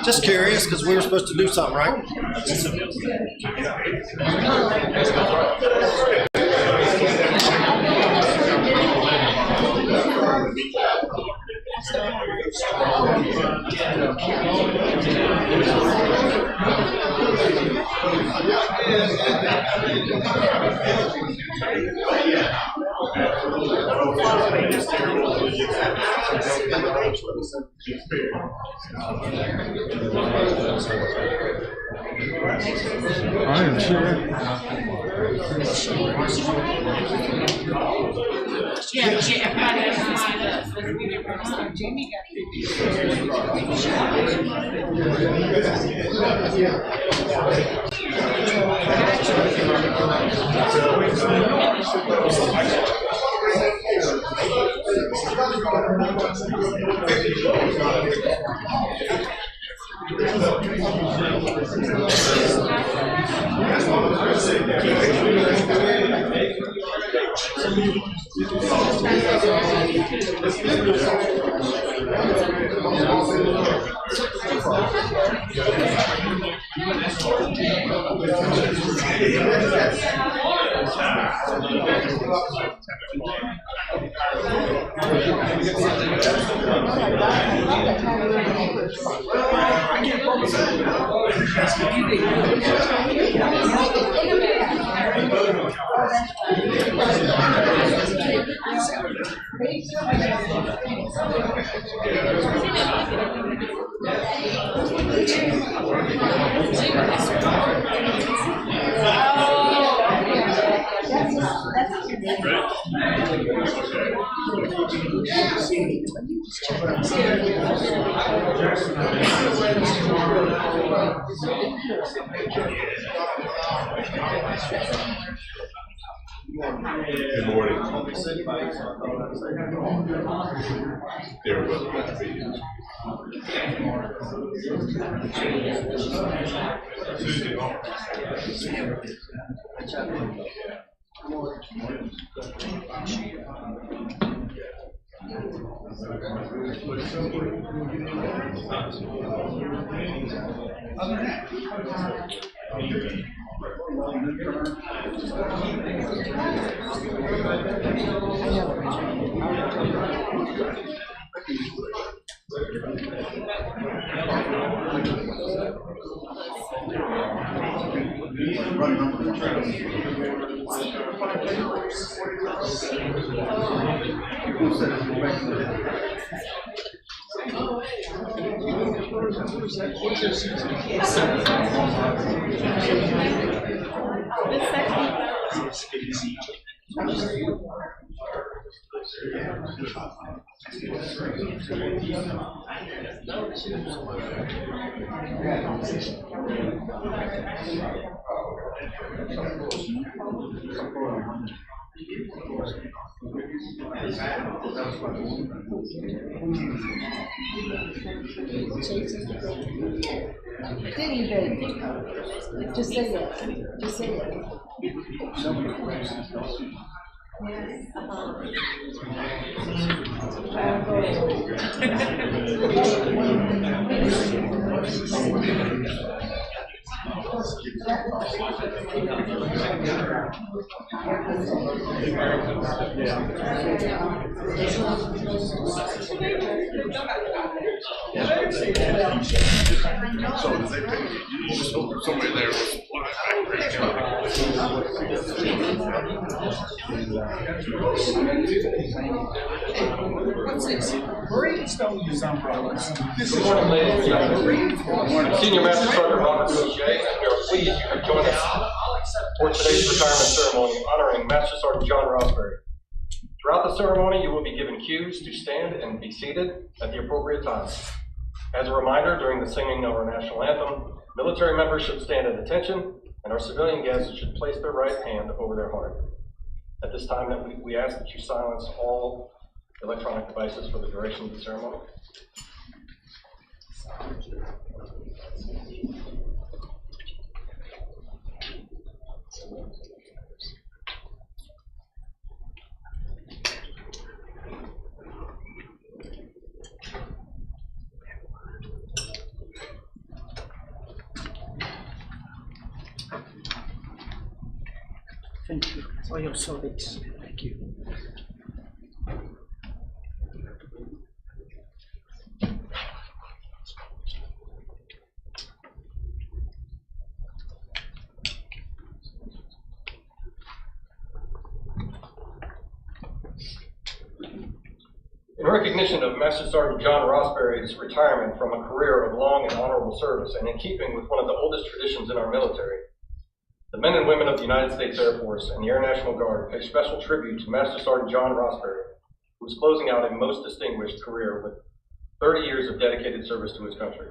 Just curious, because we were supposed to do something, right? I am sure. Good morning. They're welcome to be here. Just say that. Just say that. So they just hope there's somebody there with Good morning, ladies and gentlemen. Senior Master Sergeant Robert MSgt, and we are pleased you have joined us for today's retirement ceremony honoring Master Sergeant John Rosbury. Throughout the ceremony, you will be given cues to stand and be seated at the appropriate times. As a reminder, during the singing of our national anthem, military members should stand at attention, and our civilian guests should place their right hand over their heart. At this time, we ask that you silence all electronic devices for the duration of the ceremony. Thank you for your service. Thank you. In recognition of Master Sergeant John Rosbury's retirement from a career of long and honorable service, and in keeping with one of the oldest traditions in our military, the men and women of the United States Air Force and the Air National Guard pay special tribute to Master Sergeant John Rosbury, who is closing out a most distinguished career with 30 years of dedicated service to his country.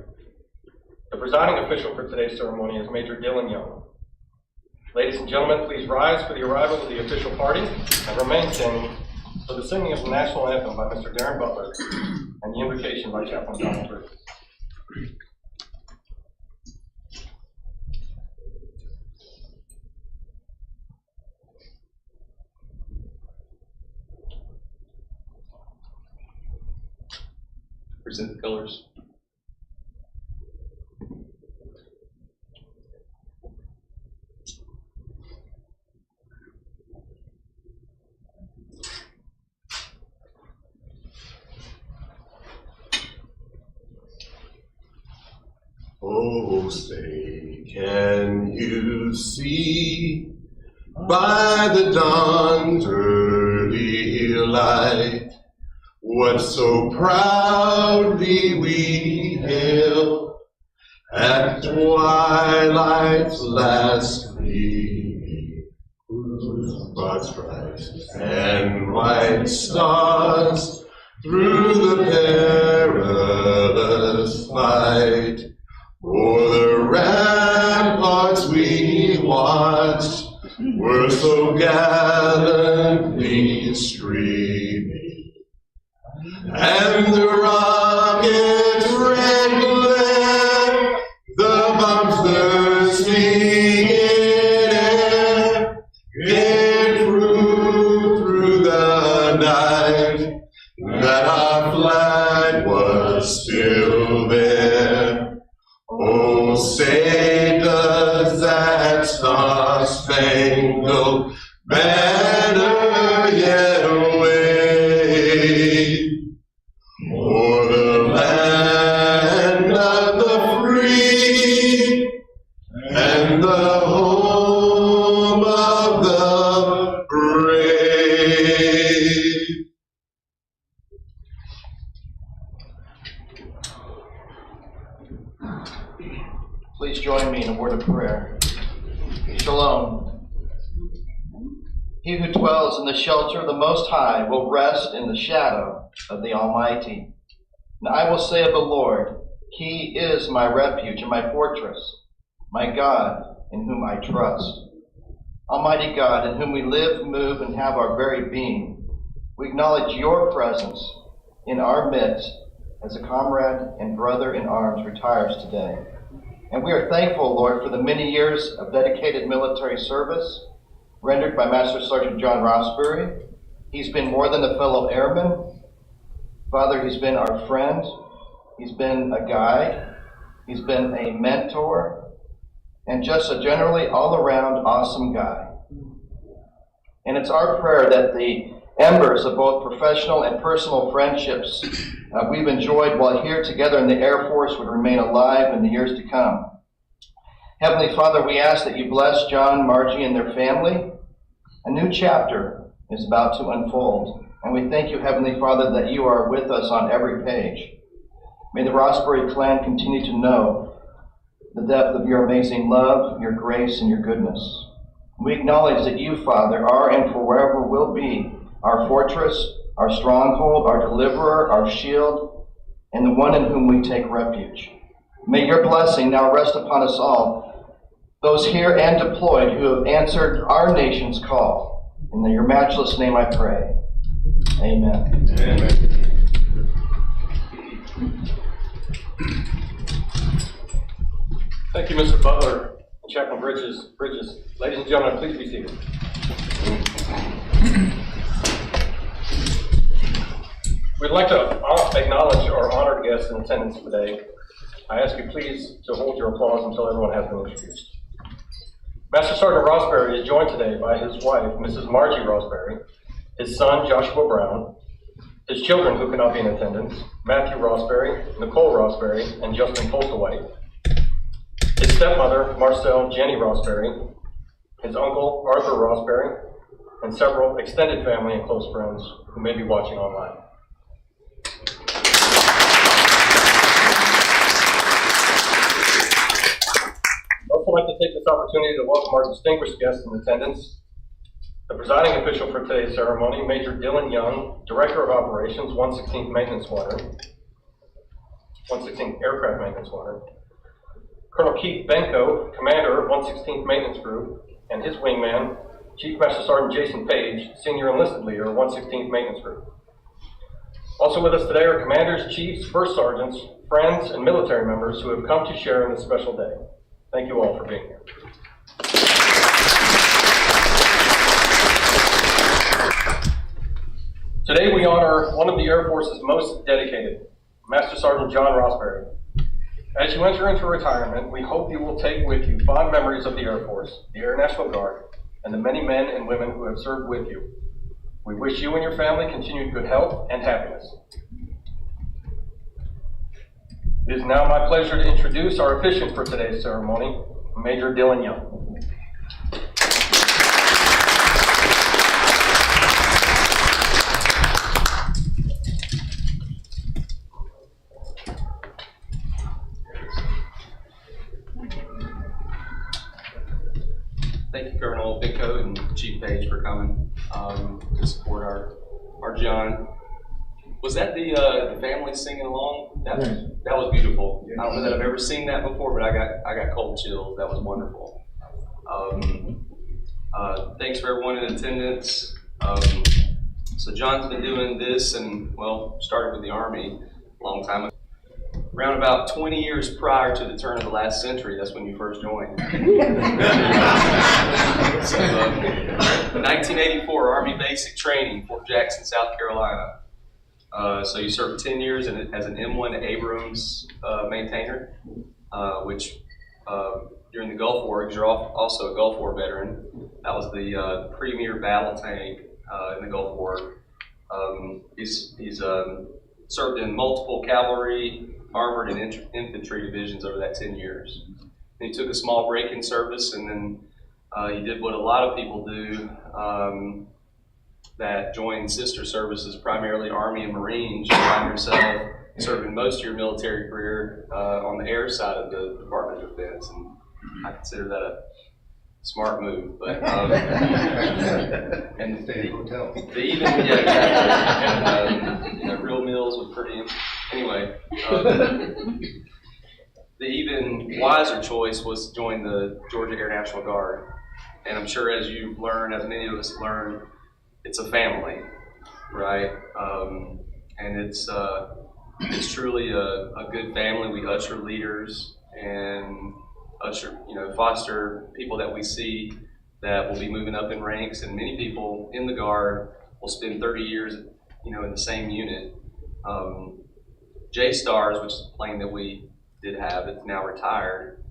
The presiding official for today's ceremony is Major Dylan Young. Ladies and gentlemen, please rise for the arrival of the official party and remain standing for the singing of the national anthem by Mr. Darren Butler and the invocation by Chaplain Donald Bruce. Present the colors. Oh, say, can you see by the dawn's early light what so proudly we hailed at twilight's last gleaming, but stripes and white stars through the perilous fight? For the ramparts we watched were so gallantly streaming, and the rocket's red glare, the bombs thirsting in air, gave proof through the night that our flag was still there. Oh, say does that star-spangled banner yet wave o'er the land of the free and the home of the brave? Please join me in a word of prayer. Shalom. He who dwells in the shelter of the Most High will rest in the shadow of the Almighty. And I will say of the Lord, He is my refuge and my fortress, my God in whom I trust. Almighty God, in whom we live, move, and have our very being, we acknowledge your presence in our midst as a comrade and brother in arms retires today. And we are thankful, Lord, for the many years of dedicated military service rendered by Master Sergeant John Rosbury. He's been more than a fellow airman. Father, he's been our friend. He's been a guide. He's been a mentor. And just a generally all-around awesome guy. And it's our prayer that the embers of both professional and personal friendships we've enjoyed while here together in the Air Force would remain alive in the years to come. Heavenly Father, we ask that you bless John, Margie, and their family. A new chapter is about to unfold. And we thank you, Heavenly Father, that you are with us on every page. May the Rosbury clan continue to know the depth of your amazing love, your grace, and your goodness. We acknowledge that you, Father, are and forever will be our fortress, our stronghold, our deliverer, our shield, and the one in whom we take refuge. May your blessing now rest upon us all, those here and deployed who have answered our nation's call. In your matchless name I pray. Amen. Amen. Thank you, Mr. Butler and Chaplain Bridges. Ladies and gentlemen, please be seated. We'd like to acknowledge our honored guests in attendance today. I ask you please to hold your applause until everyone has been introduced. Master Sergeant Rosbury is joined today by his wife, Mrs. Margie Rosbury, his son, Joshua Brown, his children who cannot be in attendance, Matthew Rosbury, Nicole Rosbury, and Justin Polkawhite, his stepmother, Marcel Jenny Rosbury, his uncle, Arthur Rosbury, and several extended family and close friends who may be watching online. I'd also like to take this opportunity to welcome our distinguished guests in attendance. The presiding official for today's ceremony, Major Dylan Young, Director of Operations, 116th Maintenance Squadron, 116th Aircraft Maintenance Squadron, Colonel Keith Benko, Commander, 116th Maintenance Group, and his wingman, Chief Master Sergeant Jason Page, Senior Enlisted Leader, 116th Maintenance Group. Also with us today are commanders, chiefs, first sergeants, friends, and military members who have come to share in this special day. Thank you all for being here. Today we honor one of the Air Force's most dedicated, Master Sergeant John Rosbury. As you enter into retirement, we hope you will take with you fond memories of the Air Force, the Air National Guard, and the many men and women who have served with you. We wish you and your family continued good health and happiness. It is now my pleasure to introduce our officiant for today's ceremony, Major Dylan Young. Thank you, Colonel Binko and Chief Page, for coming to support our John. Was that the family singing along? That was beautiful. I don't know that I've ever seen that before, but I got cold chills. That was wonderful. Thanks for everyone in attendance. So John's been doing this, and well, started with the Army a long time ago. Around about 20 years prior to the turn of the last century, that's when you first joined. So, 1984, Army Basic Training, Fort Jackson, South Carolina. So you served 10 years as an M1 Abrams maintainer, which during the Gulf War, because you're also a Gulf War veteran, that was the premier battle tank in the Gulf War. He's served in multiple cavalry, armored, and infantry divisions over that 10 years. And he took a small break in service, and then he did what a lot of people do that join sister services, primarily Army and Marines. You find yourself serving most of your military career on the air side of the Department of Defense, and I consider that a smart move. But and the even and real meals with per diem. Anyway, the even wiser choice was to join the Georgia Air National Guard. And I'm sure as you learn, as many of us learn, it's a family, right? And it's truly a good family. We usher leaders and foster people that we see that will be moving up in ranks, and many people in the Guard will spend 30 years, in the same unit. J-Stars, which is a plane that we did have, it's now retired.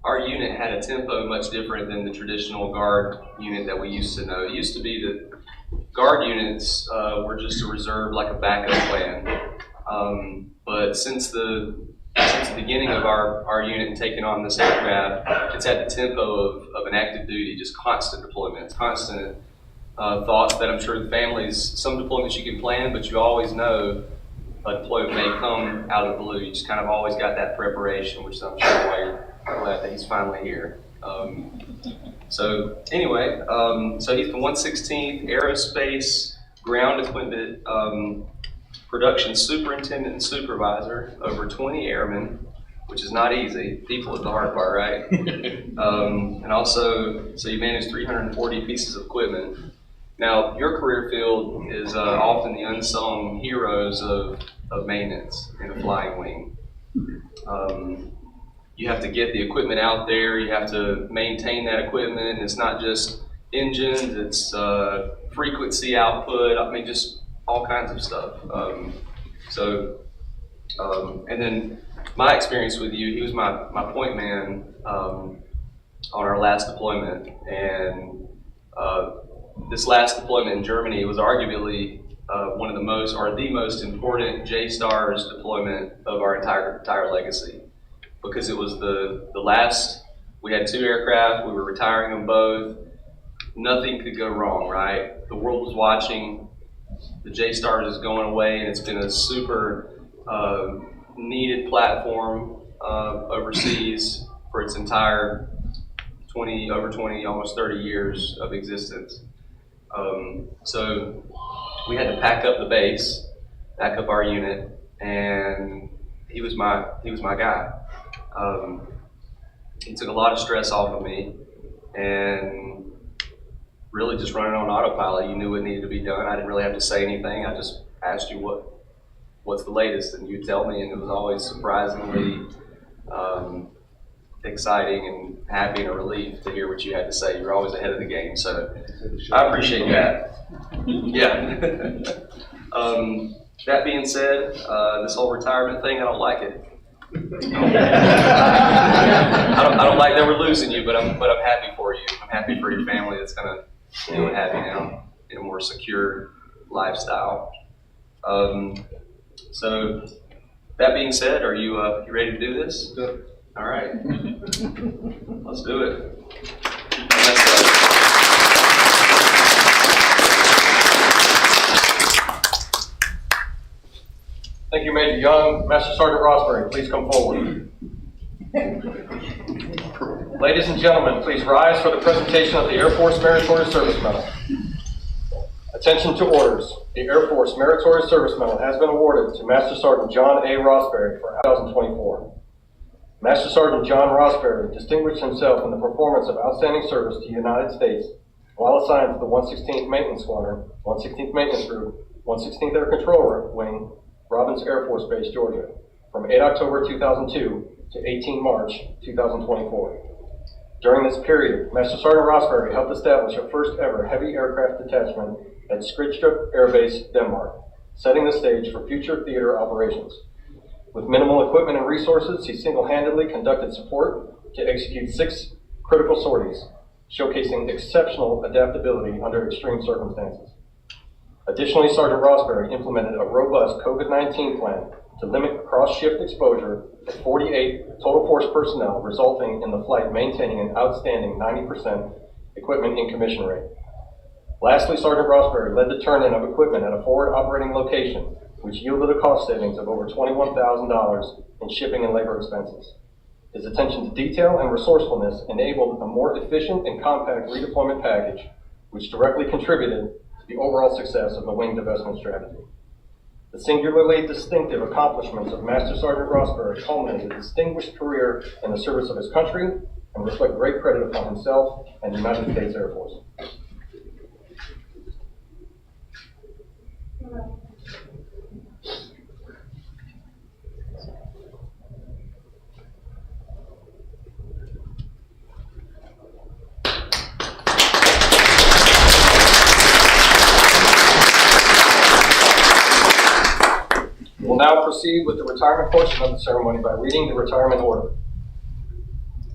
Our unit had a tempo much different than the traditional Guard unit that we used to know. It used to be that Guard units were just a reserve, like a backup plan. But since the beginning of our unit and taking on this aircraft, it's had the tempo of an active duty, just constant deployments, constant thoughts that I'm sure the families, some deployments you can plan, but you always know a deployment may come out of the blue. You just kind of always got that preparation, which I'm sure why you're glad that he's finally here. So anyway, so he's the 116th Aerospace Ground Equipment Production Superintendent and Supervisor over 20 airmen, which is not easy. People is the hard part, right? And also, so you manage 340 pieces of equipment. Now, your career field is often the unsung heroes of maintenance in a flying wing. You have to get the equipment out there, you have to maintain that equipment. It's not just engines, it's frequency output, just all kinds of stuff. And then my experience with you, he was my point man on our last deployment. And this last deployment in Germany was arguably one of the most, or the most important J-Stars deployment of our entire legacy. Because it was the last, we had 2 aircraft, we were retiring them both. Nothing could go wrong, right? The world was watching. The J-Stars is going away, and it's been a super needed platform overseas for its entire over 20, almost 30 years of existence. So we had to pack up the base, pack up our unit, and he was my guy. He took a lot of stress off of me, and really just running on autopilot. You knew what needed to be done. I didn't really have to say anything. I just asked you what's the latest, and you'd tell me, and it was always surprisingly exciting and happy and a relief to hear what you had to say. You were always ahead of the game, so I appreciate that. Yeah. That being said, this whole retirement thing, I don't like it. I don't like that we're losing you, but I'm happy for you. I'm happy for your family that's gonna do it happy now in a more secure lifestyle. So that being said, are you ready to do this? Good. All right, let's do it. Thank you, Major Young. Master Sergeant Rosbury, please come forward. Ladies and gentlemen, please rise for the presentation of the Air Force Meritorious Service Medal. Attention to orders. The Air Force Meritorious Service Medal has been awarded to Master Sergeant John A. Rosbury for 2024. Master Sergeant John Rosbury distinguished himself in the performance of outstanding service to the United States while assigned to the 116th Maintenance Squadron, 116th Maintenance Group, 116th Air Control Wing, Robins Air Force Base, Georgia, from 8 October 2002 to 18 March 2024. During this period, Master Sergeant Rosbury helped establish a first ever heavy aircraft detachment at Skridstrup Air Base, Denmark, setting the stage for future theater operations. With minimal equipment and resources, he single-handedly conducted support to execute 6 critical sorties, showcasing exceptional adaptability under extreme circumstances. Additionally, Sergeant Rosbury implemented a robust COVID-19 plan to limit cross-shift exposure to 48 total force personnel, resulting in the flight maintaining an outstanding 90% equipment in commission rate. Lastly, Sergeant Rosbury led the turn-in of equipment at a forward operating location, which yielded a cost savings of over $21,000 in shipping and labor expenses. His attention to detail and resourcefulness enabled a more efficient and compact redeployment package, which directly contributed to the overall success of the wing divestment strategy. The singularly distinctive accomplishments of Master Sergeant Rosbury culminated a distinguished career in the service of his country and and reflect great credit upon himself and the United States Air Force. We'll now proceed with the retirement portion of the ceremony by reading the retirement order.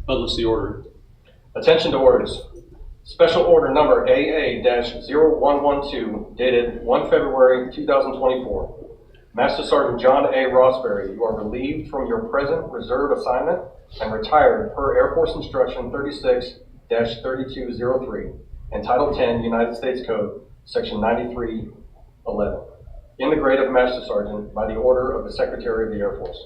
Publish the order. Attention to orders. Special order number AA-0112 dated 1 February 2024. Master Sergeant John A. Rosbury, you are relieved from your present reserve assignment and retired per Air Force Instruction 36-3203 and Title 10 United States Code, Section 9311. In the grade of Master Sergeant by the order of the Secretary of the Air Force.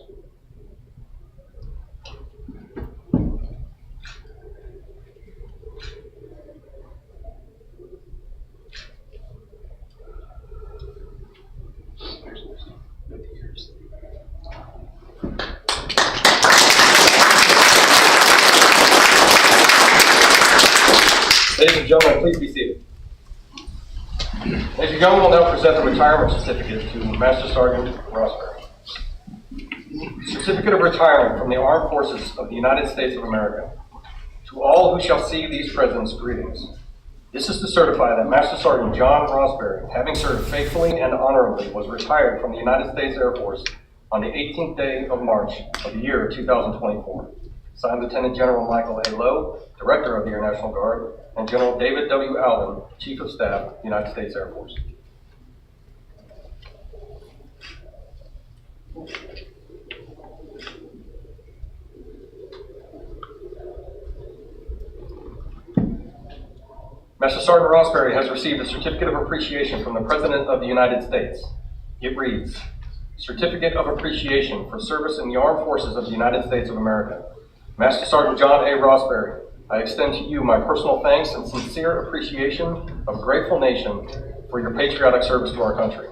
Ladies and gentlemen, please be seated. Ladies and gentlemen, we'll now present the retirement certificate to Master Sergeant Rosbury. Certificate of Retirement from the Armed Forces of the United States of America. To all who shall see these presents, greetings. This is to certify that Master Sergeant John Rosbury, having served faithfully and honorably, was retired from the United States Air Force on the 18th day of March of the year 2024. Signed Lieutenant General Michael A. Lowe, Director of the Air National Guard, and General David W. Allen, Chief of Staff, United States Air Force. Master Sergeant Rosbury has received a certificate of appreciation from the President of the United States. It reads, Certificate of Appreciation for Service in the Armed Forces of the United States of America. Master Sergeant John A. Rosbury, I extend to you my personal thanks and sincere appreciation of a grateful nation for your patriotic service to our country.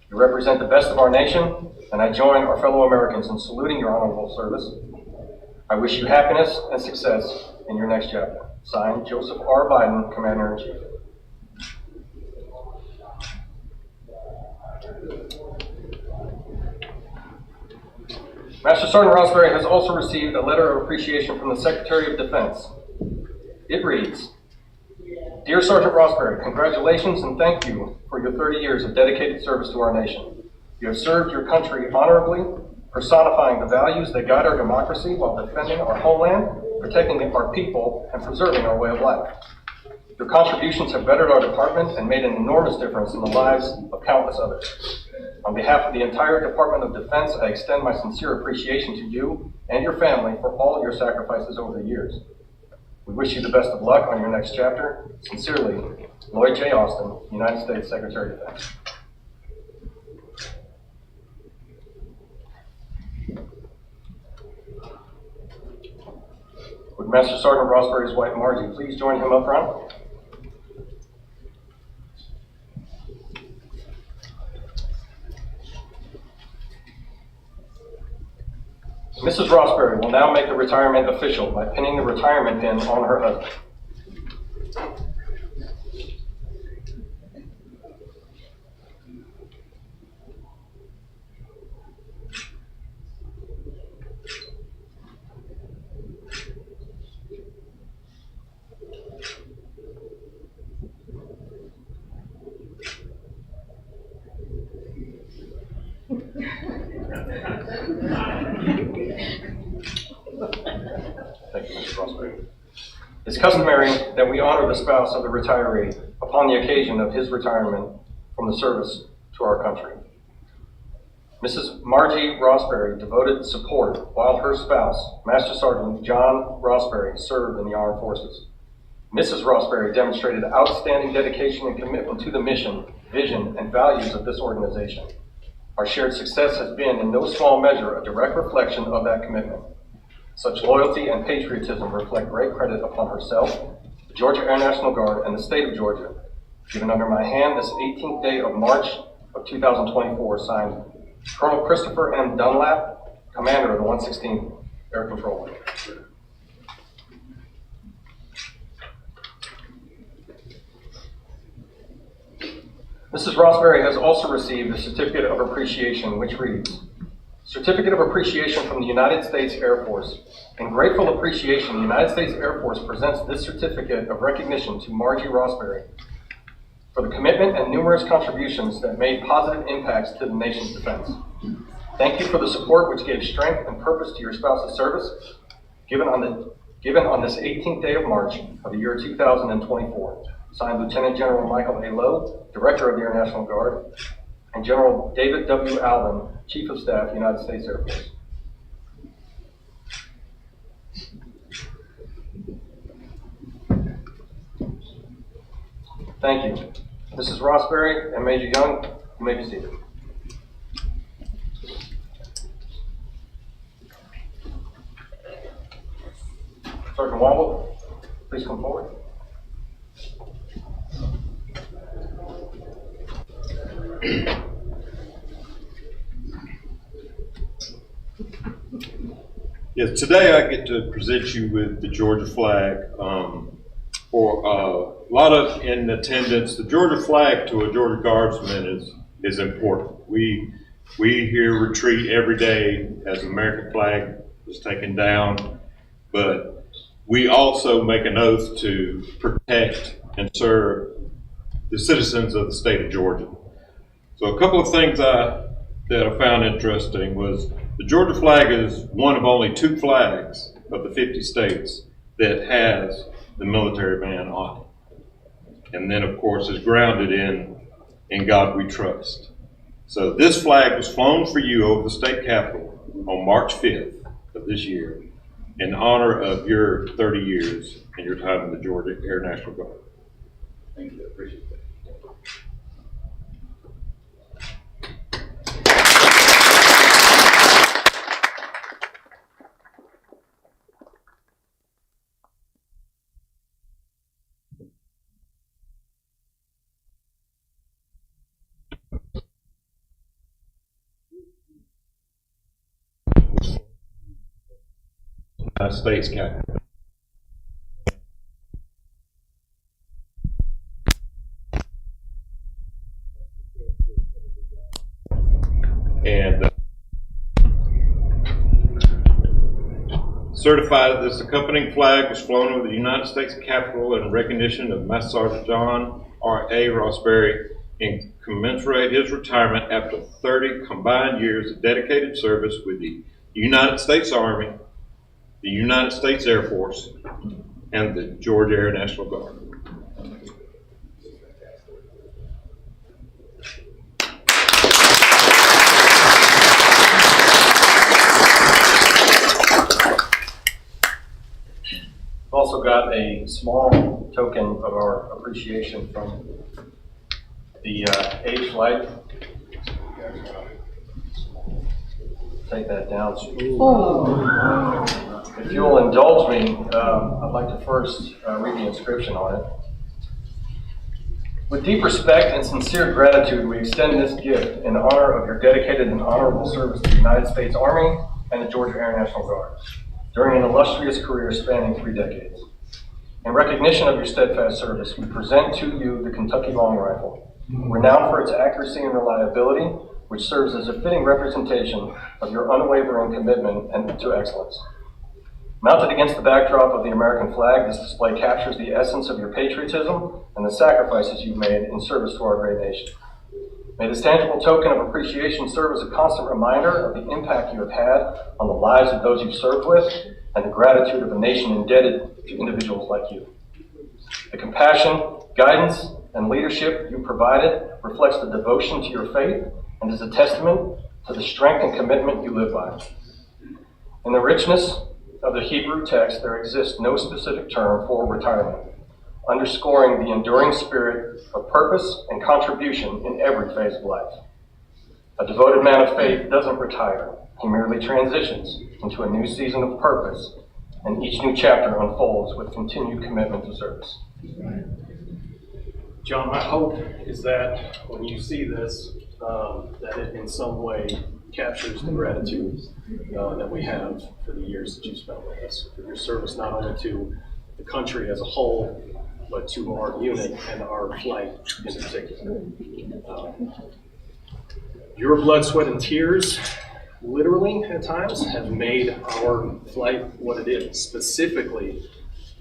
You represent the best of our nation, and I join our fellow Americans in saluting your honorable service. I wish you happiness and success in your next chapter. Signed, Joseph R. Biden, Commander-in-Chief. Master Sergeant Rosbury has also received a letter of appreciation from the Secretary of Defense. It reads, Dear Sergeant Rosbury, congratulations and thank you for your 30 years of dedicated service to our nation. You have served your country honorably, personifying the values that guide our democracy while defending our homeland, protecting our people, and preserving our way of life. Your contributions have bettered our department and made an enormous difference in the lives of countless others. On behalf of the entire Department of Defense, I extend my sincere appreciation to you and your family for all your sacrifices over the years. We wish you the best of luck on your next chapter. Sincerely, Lloyd J. Austin, United States Secretary of Defense. Would Master Sergeant Rosbury's wife, Margie, please join him up front? Mrs. Rosbury will now make the retirement official by pinning the retirement pin on her husband. Thank you, Mr. Rosbury. It's customary that we honor the spouse of the retiree upon the occasion of his retirement from the service to our country. Mrs. Margie Rosbury devoted support while her spouse, Master Sergeant John Rosbury, served in the armed forces. Mrs. Rosbury demonstrated outstanding dedication and commitment to the mission, vision, and values of this organization. Our shared success has been, in no small measure, a direct reflection of that commitment. Such loyalty and patriotism reflect great credit upon herself, the Georgia Air National Guard, and the state of Georgia. Given under my hand this 18th day of March of 2024, signed Colonel Christopher M. Dunlap, Commander of the 116th Air Control Wing. Mrs. Rosbury has also received a Certificate of Appreciation, which reads, Certificate of Appreciation from the United States Air Force. In grateful appreciation, the United States Air Force presents this certificate of recognition to Margie Rosbury for the commitment and numerous contributions that made positive impacts to the nation's defense. Thank you for the support which gave strength and purpose to your spouse's service, given on this 18th day of March of the year 2024. Signed, Lieutenant General Michael A. Lowe, Director of the Air National Guard, and General David W. Allen, Chief of Staff, United States Air Force. Thank you. Mrs. Rosbury and Major Young, you may be seated. Sergeant Womble, please come forward. Yes, today I get to present you with the Georgia flag. For a lot of in attendance, the Georgia flag to a Georgia Guardsman is important. We here retreat every day as the American flag is taken down, but we also make an oath to protect and serve the citizens of the state of Georgia. So a couple of things that I found interesting was the Georgia flag is one of only 2 flags of the 50 states that has the military band on it. And then of course is grounded in God We Trust. So this flag was flown for you over the state capitol on March 5th of this year in honor of your 30 years and your time in the Georgia Air National Guard. Thank you, I appreciate that. United States Capitol. And certified that this accompanying flag was flown over the United States Capitol in recognition of Master Sergeant John R.A. Rosbury in commensurate his retirement after 30 combined years of dedicated service with the United States Army, the United States Air Force, and the Georgia Air National Guard. We've also got a small token of our appreciation from the Age Flight. Take that down. If you will indulge me, I'd like to first read the inscription on it. With deep respect and sincere gratitude, we extend this gift in honor of your dedicated and honorable service to the United States Army and the Georgia Air National Guard during an illustrious career spanning 3 decades. In recognition of your steadfast service, we present to you the Kentucky Long Rifle, renowned for its accuracy and reliability, which serves as a fitting representation of your unwavering commitment and to excellence. Mounted against the backdrop of the American flag, this display captures the essence of your patriotism and the sacrifices you've made in service to our great nation. May this tangible token of appreciation serve as a constant reminder of the impact you have had on the lives of those you've served with and the gratitude of a nation indebted to individuals like you. The compassion, guidance, and leadership you provided reflects the devotion to your faith and is a testament to the strength and commitment you live by. In the richness of the Hebrew text, there exists no specific term for retirement, underscoring the enduring spirit of purpose and contribution in every phase of life. A devoted man of faith doesn't retire. He merely transitions into a new season of purpose, and each new chapter unfolds with continued commitment to service. John, my hope is that when you see this, that it in some way captures the gratitude that we have for the years that you spent with us, for your service not only to the country as a whole, but to our unit and our flight in particular. Your blood, sweat, and tears, literally at times, have made our flight what it is, specifically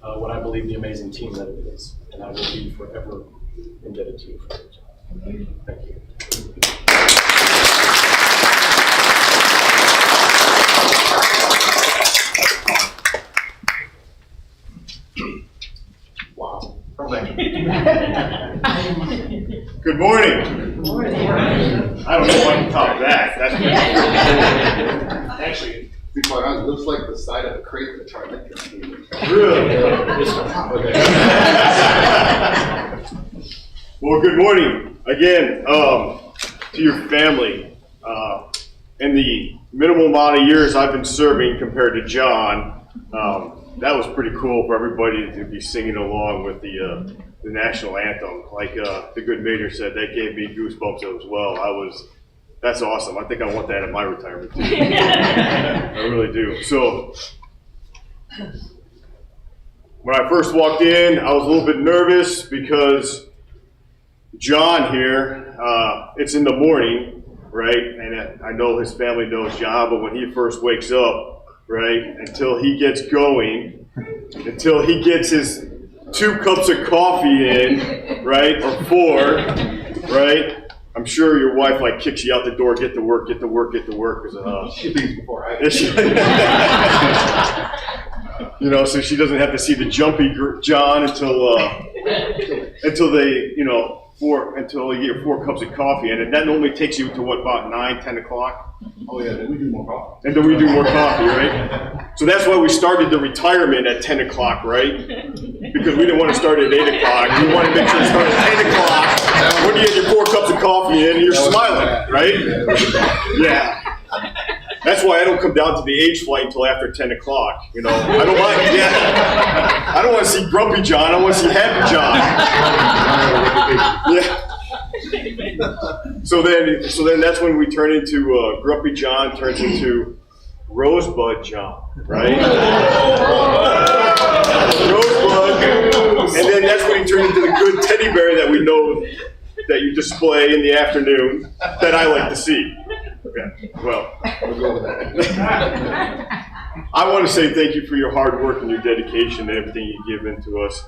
what I believe the amazing team that it is, and I will be forever indebted to you for it. Thank you. Wow. Good morning. I don't know if I can top that. That's actually, To be quite honest, it looks like the side of a crate in the toilet. really. Well, good morning again to your family. In the minimal amount of years I've been serving compared to John, that was pretty cool for everybody to be singing along with the national anthem. Like the good major said, that gave me goosebumps as well. That's awesome. I think I want that in my retirement too. I really do. So when I first walked in, I was a little bit nervous because John here, it's in the morning, right? And I know his family knows John, but when he first wakes up, right, until he gets going, until he gets his 2 cups of coffee in, right, or 4, right? I'm sure your wife like kicks you out the door, get to work, because She leaves before I you know, so she doesn't have to see the jumpy John until they, you know, until you get 4 cups of coffee, and that normally takes you to what, about 9, 10 o'clock? Oh yeah, then we do more coffee. And then we do more coffee, right? So that's why we started the retirement at 10 o'clock, right? Because we didn't want to start at 8 o'clock. We wanted to make sure to start at 10 o'clock when you get your 4 cups of coffee in and you're smiling, right? Yeah. That's why I don't come down to the H flight until after 10 o'clock. You know, I don't want, I don't want to see grumpy John. I want to see happy John. Yeah. So then that's when we turn into grumpy John turns into Rosebud John, right? Rosebud, and then that's when he turns into the good teddy bear that we know that you display in the afternoon that I like to see. Okay, well, We'll go with that. I want to say thank you for your hard work and your dedication and everything you give into us.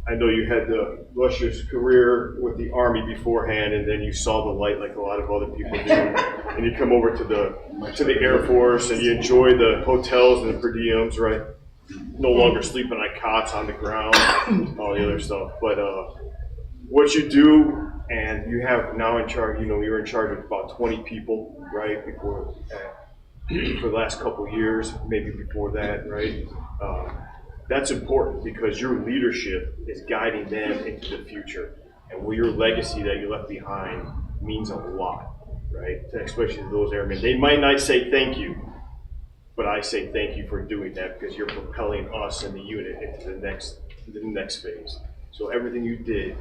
I know you had the illustrious career with the Army beforehand, and then you saw the light like a lot of other people do. And you come over to the Air Force, and you enjoy the hotels and the per diems, right? No longer sleeping on cots on the ground, all the other stuff. But what you do, and you have now in charge, you know, you're in charge of about 20 people, right? Before for the last couple of years, maybe before that, right? That's important because your leadership is guiding them into the future. And your legacy that you left behind means a lot, right? Especially to those airmen. They might not say thank you, but I say thank you for doing that because you're propelling us and the unit into the next phase. So everything you did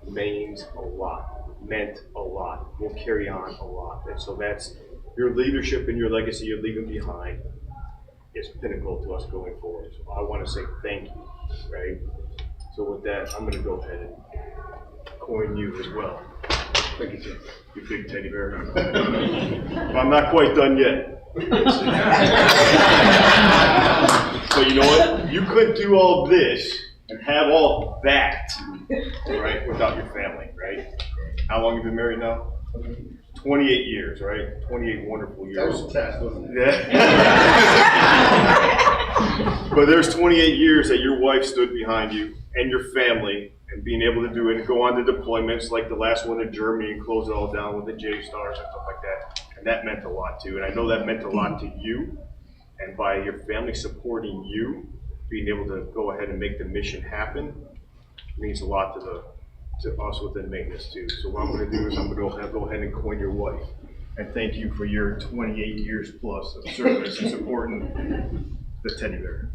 means a lot, meant a lot, will carry on a lot. And so that's your leadership and your legacy you're leaving behind is pinnacle to us going forward. So I want to say thank you, right? So with that, I'm going to go ahead and coin you as well. Thank you, Jim. You big teddy bear. But I'm not quite done yet. So you know what? You could do all this and have all that, right, without your family, right? How long have you been married now? 28 years, right? 28 wonderful years. That was a test, wasn't it? Yeah. But there's 28 years that your wife stood behind you and your family and being able to do it and go on to deployments like the last one in Germany and close it all down with the J-Stars and stuff like that. And that meant a lot too. And I know that meant a lot to you. And by your family supporting you, being able to go ahead and make the mission happen means a lot to us within maintenance too. So what I'm going to do is I'm going to go ahead and coin your wife and thank you for your 28 years plus of service and supporting the teddy bear.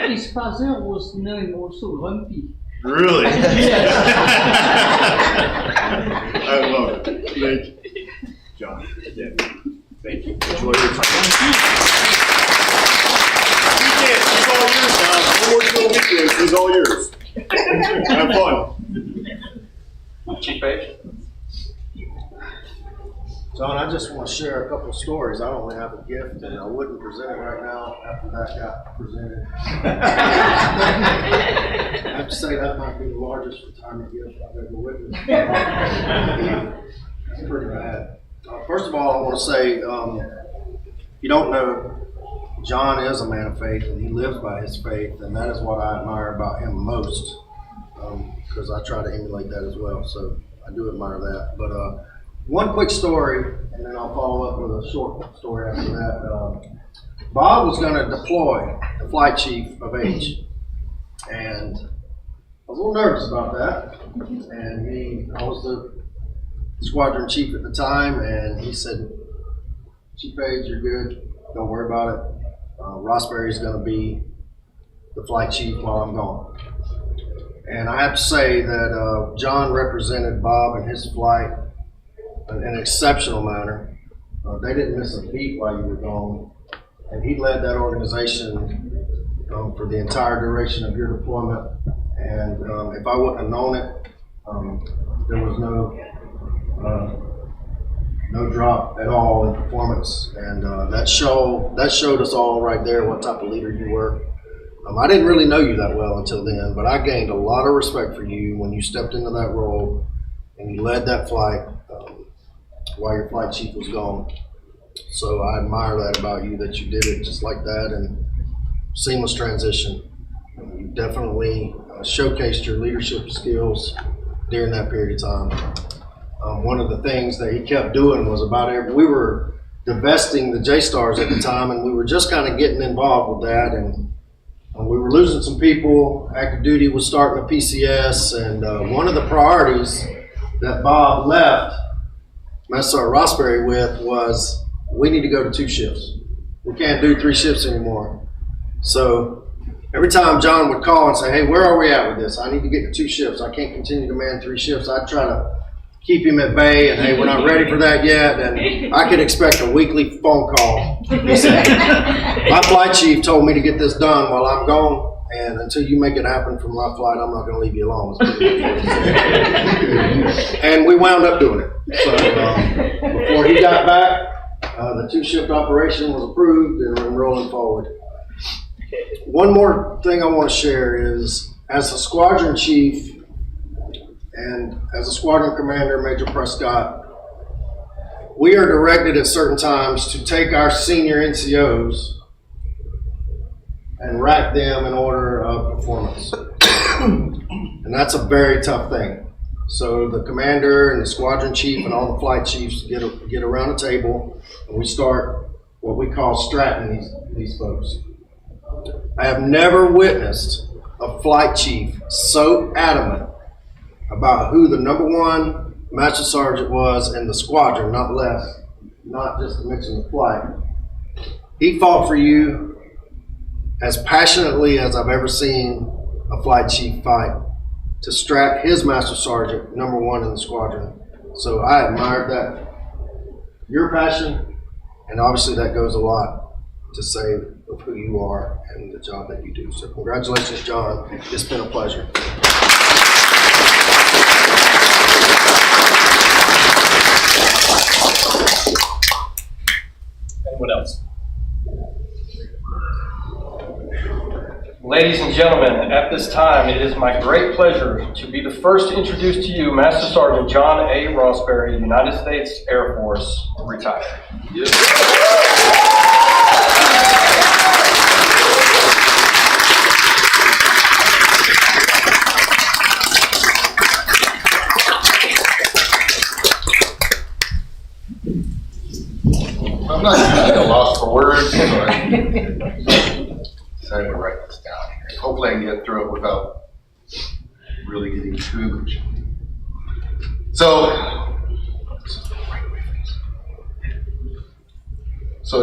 His father was known also Rumpy. Really? I love it. Thank you. John, again, thank you. Enjoy your time. You can't John, I just want to share a couple of stories. I only have a gift, and I wouldn't present it right now after that got presented. I have to say that might be the largest retirement gift I've ever witnessed. It's pretty bad. First of all, I want to say, you don't know, John is a man of faith, and he lives by his faith, and that is what I admire about him most, because I try to emulate that as well. So I do admire that. But one quick story, and then I'll follow up with a short story after that. Bob was going to deploy the flight chief of H, and I was a little nervous about that. And I was the squadron chief at the time, and he said, "Chief H, you're good. Don't worry about it. Rosbury is going to be the flight chief while I'm gone." And I have to say that John represented Bob and his flight in an exceptional manner. They didn't miss a beat while you were gone, and he led that organization for the entire duration of your deployment. And if I wouldn't have known it, there was no drop at all in performance, and that showed us all right there what type of leader you were. I didn't really know you that well until then, but I gained a lot of respect for you when you stepped into that role and you led that flight while your flight chief was gone. So I admire that about you, that you did it just like that, and seamless transition. You definitely showcased your leadership skills during that period of time. One of the things that he kept doing was we were divesting the J-Stars at the time, and we were just kind of getting involved with that, and we were losing some people. Active duty was starting a PCS, and one of the priorities that Bob left Master Rosbury with was, we need to go to 2 shifts. We can't do 3 shifts anymore. So every time John would call and say, "Hey, where are we at with this? I need to get to 2 shifts. I can't continue to man 3 shifts." I'd try to keep him at bay, and, "Hey, we're not ready for that yet." And I could expect a weekly phone call. He said, "My flight chief told me to get this done while I'm gone, and until you make it happen for my flight, I'm not going to leave you alone." And we wound up doing it. So before he got back, the 2-shift operation was approved, and we're rolling forward. One more thing I want to share is, as a squadron chief and as a squadron commander, Major Prescott, we are directed at certain times to take our senior NCOs and rack them in order of performance. And that's a very tough thing. So the commander and the squadron chief and all the flight chiefs get around a table, and we start what we call stratting these folks. I have never witnessed a flight chief so adamant about who the #1 master sergeant was in the squadron, not just to mention the flight. He fought for you as passionately as I've ever seen a flight chief fight to strat his master sergeant, #1 in the squadron. So I admired that, your passion, and obviously that goes a lot to say of who you are and the job that you do. So congratulations, John. It's been a pleasure. Anyone else? Ladies and gentlemen, at this time, it is my great pleasure to be the first to introduce to you Master Sergeant John A. Rosbury, United States Air Force, retired. Yes. I'm not at a loss for words, so I decided to write this down here. Hopefully I can get through it without really getting too much. So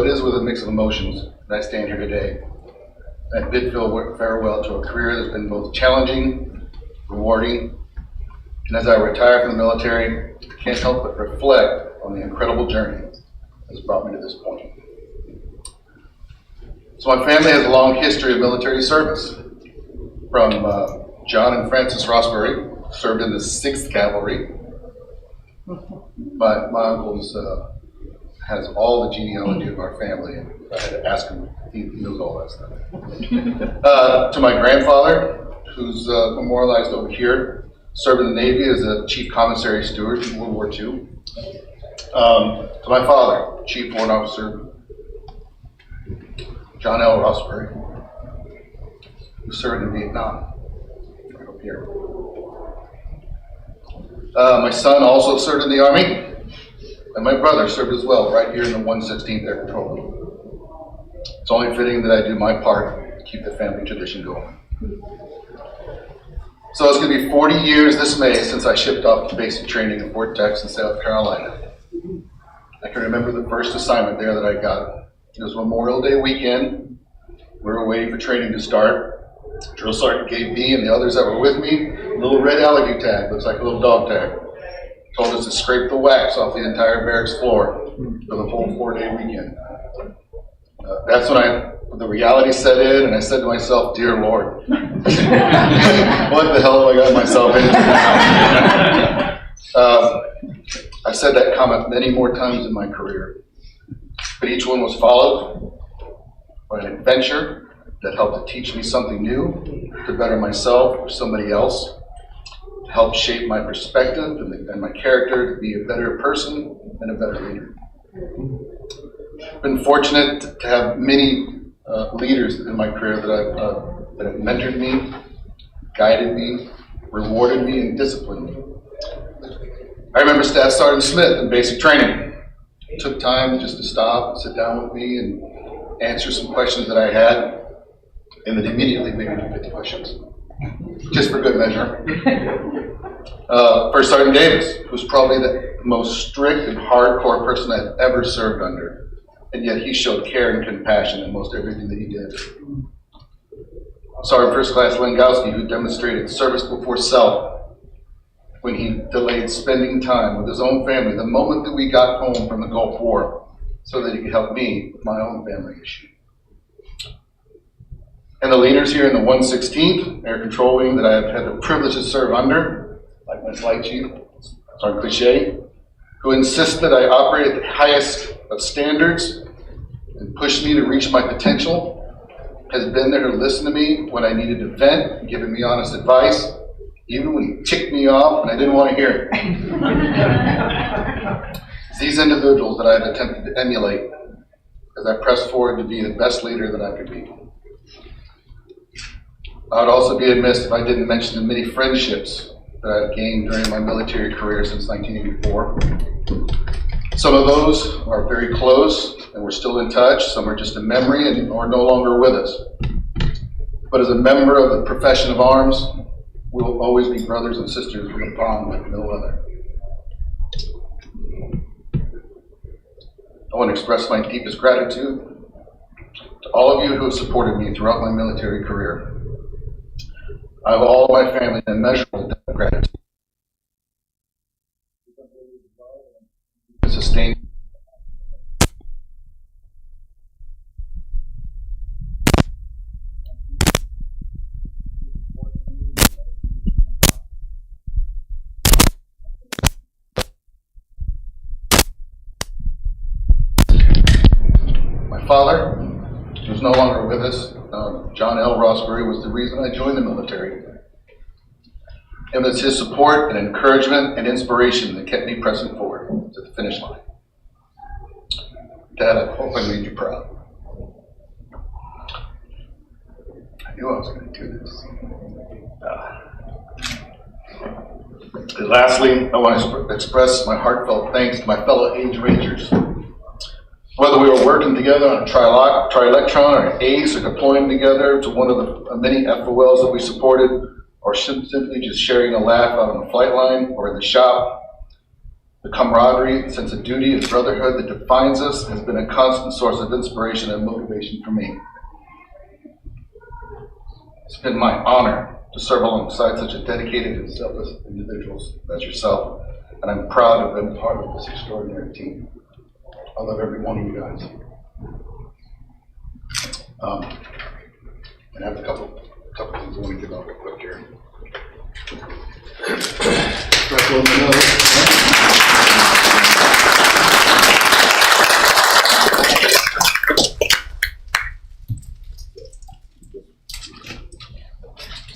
it is with a mix of emotions that I stand here today. I bid farewell to a career that's been both challenging, rewarding, and as I retire from the military, I can't help but reflect on the incredible journey that's brought me to this point. So my family has a long history of military service. From John and Francis Rosbury, served in the 6th Cavalry. My uncles has all the genealogy of our family, and I had to ask him if he knows all that stuff. To my grandfather, who's memorialized over here, served in the Navy as a chief commissary steward in World War II. To my father, Chief Warrant Officer John L. Rosbury, who served in Vietnam, right up here. My son also served in the Army, and my brother served as well, right here in the 116th Air Patrol. It's only fitting that I do my part to keep the family tradition going. So it's going to be 40 years this May since I shipped off to basic training in Fort Jackson, South Carolina. I can remember the first assignment there that I got. It was Memorial Day weekend. We were waiting for training to start. Drill Sergeant gave me and the others that were with me a little red allergy tag, looks like a little dog tag. Told us to scrape the wax off the entire barracks floor for the whole 4-day weekend. That's when the reality set in, and I said to myself, "Dear Lord, what the hell have I got myself into?" I've said that comment many more times in my career, but each one was followed by an adventure that helped to teach me something new, to better myself or somebody else, to help shape my perspective and my character to be a better person and a better leader. I've been fortunate to have many leaders in my career that have mentored me, guided me, rewarded me, and disciplined me. I remember Staff Sergeant Smith in basic training. He took time just to stop and sit down with me and answer some questions that I had, and then immediately made me do 50 questions, just for good measure. First Sergeant Davis, who's probably the most strict and hardcore person I've ever served under, and yet he showed care and compassion in most everything that he did. Sergeant First Class Langowski, who demonstrated service before self when he delayed spending time with his own family the moment that we got home from the Gulf War so that he could help me with my own family issue. And the leaders here in the 116th Air Control Wing that I've had the privilege to serve under, like my flight chief, Sergeant Cliche, who insists that I operate at the highest of standards and push me to reach my potential, has been there to listen to me when I needed to vent, giving me honest advice, even when he ticked me off and I didn't want to hear it. It's these individuals that I've attempted to emulate as I press forward to be the best leader that I could be. I would also be amiss if I didn't mention the many friendships that I've gained during my military career since 1984. Some of those are very close and we're still in touch. Some are just a memory and are no longer with us. But as a member of the profession of arms, we will always be brothers and sisters with a bond like no other. I want to express my deepest gratitude to all of you who have supported me throughout my military career. I have all my family an immeasurable debt of gratitude. Sustain. My father, who's no longer with us, John L. Rosbury, was the reason I joined the military. It was his support and encouragement and inspiration that kept me pressing forward to the finish line. Dad, I hope I made you proud. I knew I was going to do this. Lastly, I want to express my heartfelt thanks to my fellow Age Rangers. Whether we were working together on a Tri-Electron or an ACE or deploying together to one of the many FOLs that we supported, or simply just sharing a laugh out on the flight line or in the shop, the camaraderie, the sense of duty and brotherhood that defines us has been a constant source of inspiration and motivation for me. It's been my honor to serve alongside such a dedicated and selfless individuals as yourself, and I'm proud to have been part of this extraordinary team. I love every one of you guys. And I have a couple things I want to give out real quick here.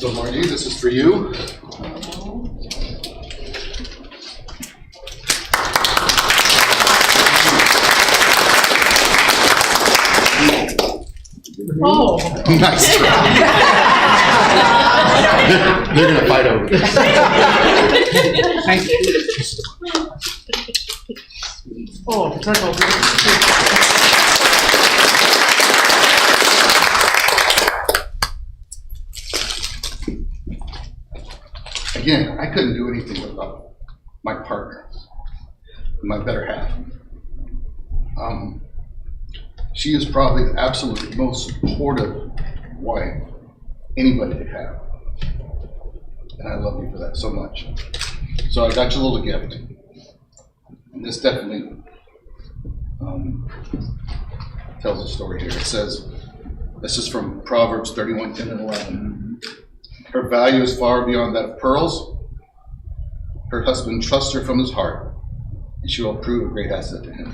So Margie, this is for you. Oh. Nice try. They're gonna fight over this. Thank you. Oh, that's all good. Again, I couldn't do anything without my partner, my better half. She is probably the absolute most supportive wife anybody could have. And I love you for that so much. So I got you a little gift. And this definitely tells a story here. It says, this is from Proverbs 31:10 and 11. Her value is far beyond that of pearls. Her husband trusts her from his heart, and she will prove a great asset to him.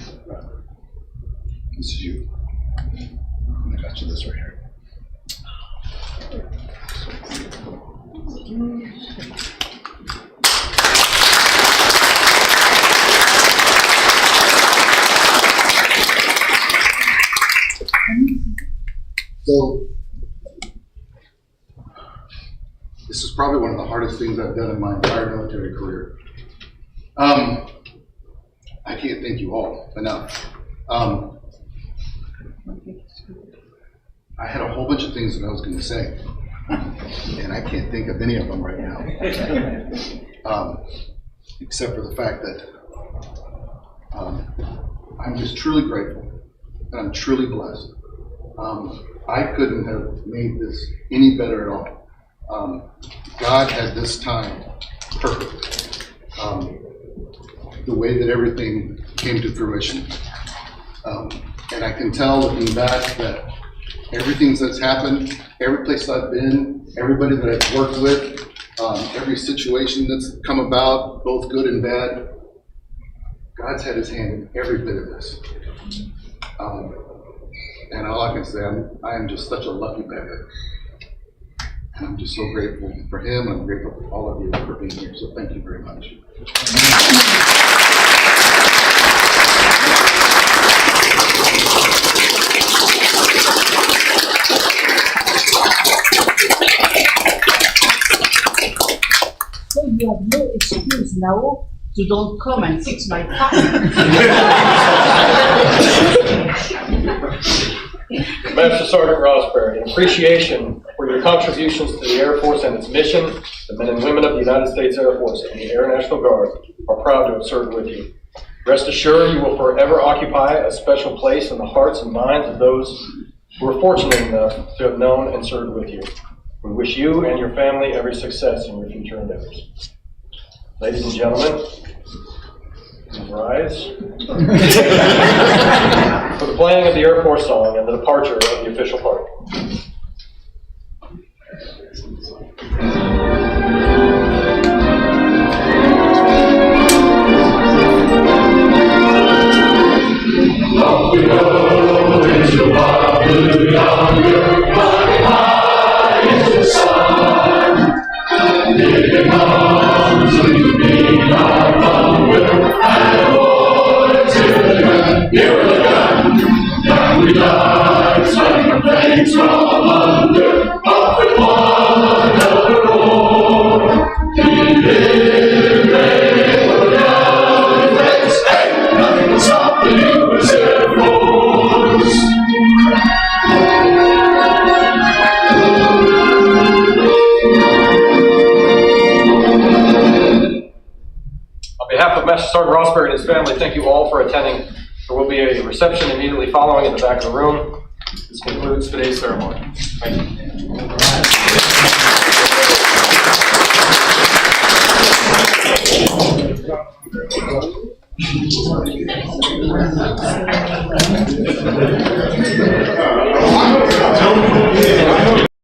This is you. I got you this right here. So, this is probably one of the hardest things I've done in my entire military career. I can't thank you all enough. I had a whole bunch of things that I was going to say, and I can't think of any of them right now, except for the fact that I'm just truly grateful, and I'm truly blessed. I couldn't have made this any better at all. God had this time perfect. The way that everything came to fruition. And I can tell looking back that everything that's happened, every place I've been, everybody that I've worked with, every situation that's come about, both good and bad, God's had his hand in every bit of this. And all I can say, I am just such a lucky beggar. And I'm just so grateful for him, and I'm grateful for all of you for being here. So thank you very much. So you have no excuse now to don't come and fix my car. Master Sergeant Rosbury, in appreciation for your contributions to the Air Force and its mission, the men and women of the United States Air Force and the Air National Guard are proud to have served with you. Rest assured you will forever occupy a special place in the hearts and minds of those who are fortunate enough to have known and served with you. We wish you and your family every success in your future endeavors. Ladies and gentlemen, please rise for the playing of the Air Force song and the departure of the official party. On behalf of Master Sergeant Rosbury and his family, thank you all for attending. There will be a reception immediately following in the back of the room. This concludes today's ceremony. Thank you.